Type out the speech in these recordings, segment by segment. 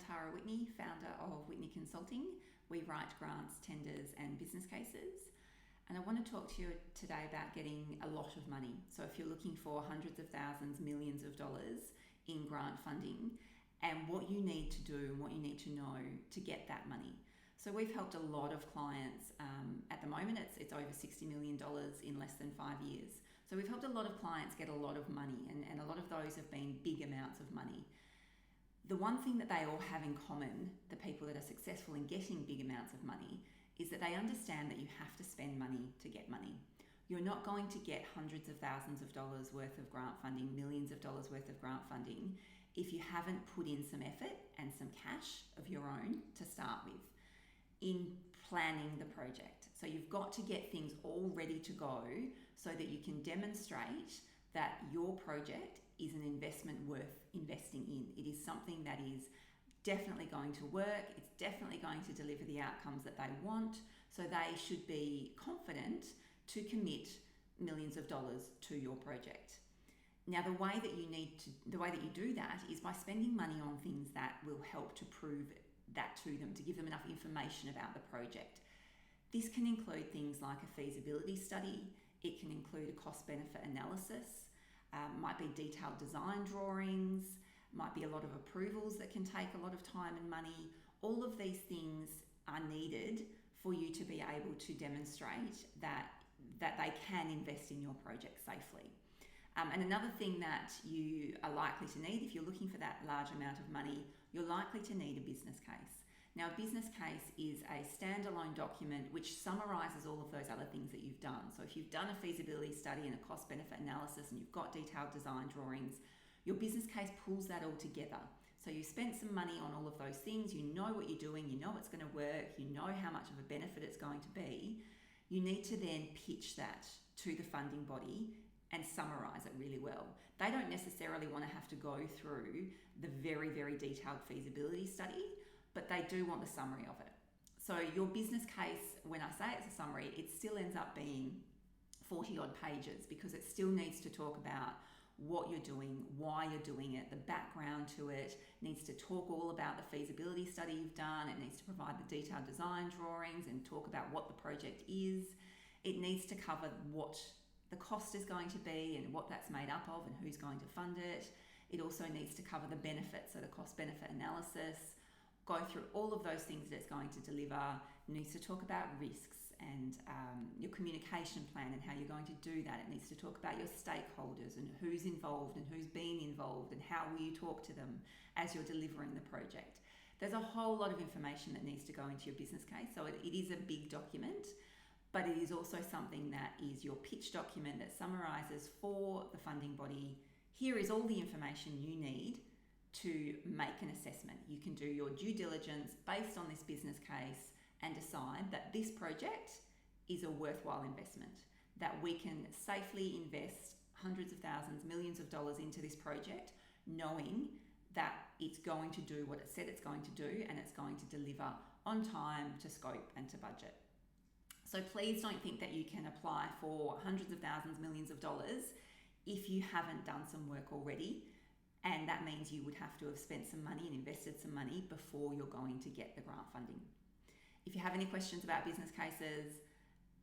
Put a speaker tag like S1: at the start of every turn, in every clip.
S1: Tara Whitney, founder of Whitney Consulting. We write grants, tenders, and business cases. And I want to talk to you today about getting a lot of money. So if you're looking for hundreds of thousands, millions of dollars in grant funding, and what you need to do and what you need to know to get that money. So we've helped a lot of clients. At the moment, it's over $60 million in less than 5 years. So we've helped a lot of clients get a lot of money, and a lot of those have been big amounts of money. The one thing that they all have in common, the people that are successful in getting big amounts of money, is that they understand that you have to spend money to get money. You're not going to get hundreds of thousands of dollars worth of grant funding, millions of dollars worth of grant funding, if you haven't put in some effort and some cash of your own to start with in planning the project. So you've got to get things all ready to go so that you can demonstrate that your project is an investment worth investing in. It is something that is definitely going to work. It's definitely going to deliver the outcomes that they want. So they should be confident to commit millions of dollars to your project. Now, the way that you do that is by spending money on things that will help to prove that to them, to give them enough information about the project. This can include things like a feasibility study. It can include a cost-benefit analysis. Might be detailed design drawings. Might be a lot of approvals that can take a lot of time and money. All of these things are needed for you to be able to demonstrate that they can invest in your project safely. And another thing that you are likely to need, if you're looking for that large amount of money, you're likely to need a business case. Now, a business case is a standalone document which summarises all of those other things that you've done. So if you've done a feasibility study and a cost-benefit analysis and you've got detailed design drawings, your business case pulls that all together. So you spent some money on all of those things, you know what you're doing, you know it's going to work, you know how much of a benefit it's going to be. You need to then pitch that to the funding body and summarize it really well. They don't necessarily want to have to go through the very, very detailed feasibility study, but they do want the summary of it. So your business case, when I say it's a summary, it still ends up being 40 odd pages because it still needs to talk about what you're doing, why you're doing it, the background to it. It needs to talk all about the feasibility study you've done. It needs to provide the detailed design drawings and talk about what the project is. It needs to cover what the cost is going to be and what that's made up of and who's going to fund it. It also needs to cover the benefits, so the cost-benefit analysis, go through all of those things that it's going to deliver. It needs to talk about risks and your communication plan and how you're going to do that. It needs to talk about your stakeholders and who's involved and who's been involved and how will you talk to them as you're delivering the project. There's a whole lot of information that needs to go into your business case, so it is a big document. But it is also something that is your pitch document that summarises for the funding body, here is all the information you need to make an assessment. You can do your due diligence based on this business case and decide that this project is a worthwhile investment, that we can safely invest hundreds of thousands, millions of dollars into this project, knowing that it's going to do what it said it's going to do and it's going to deliver on time, to scope and to budget. So please don't think that you can apply for hundreds of thousands, millions of dollars if you haven't done some work already. And that means you would have to have spent some money and invested some money before you're going to get the grant funding. If you have any questions about business cases,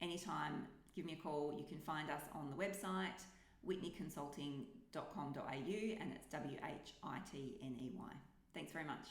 S1: anytime, give me a call. You can find us on the website, whitneyconsulting.com.au, and it's WHITNEY. Thanks very much.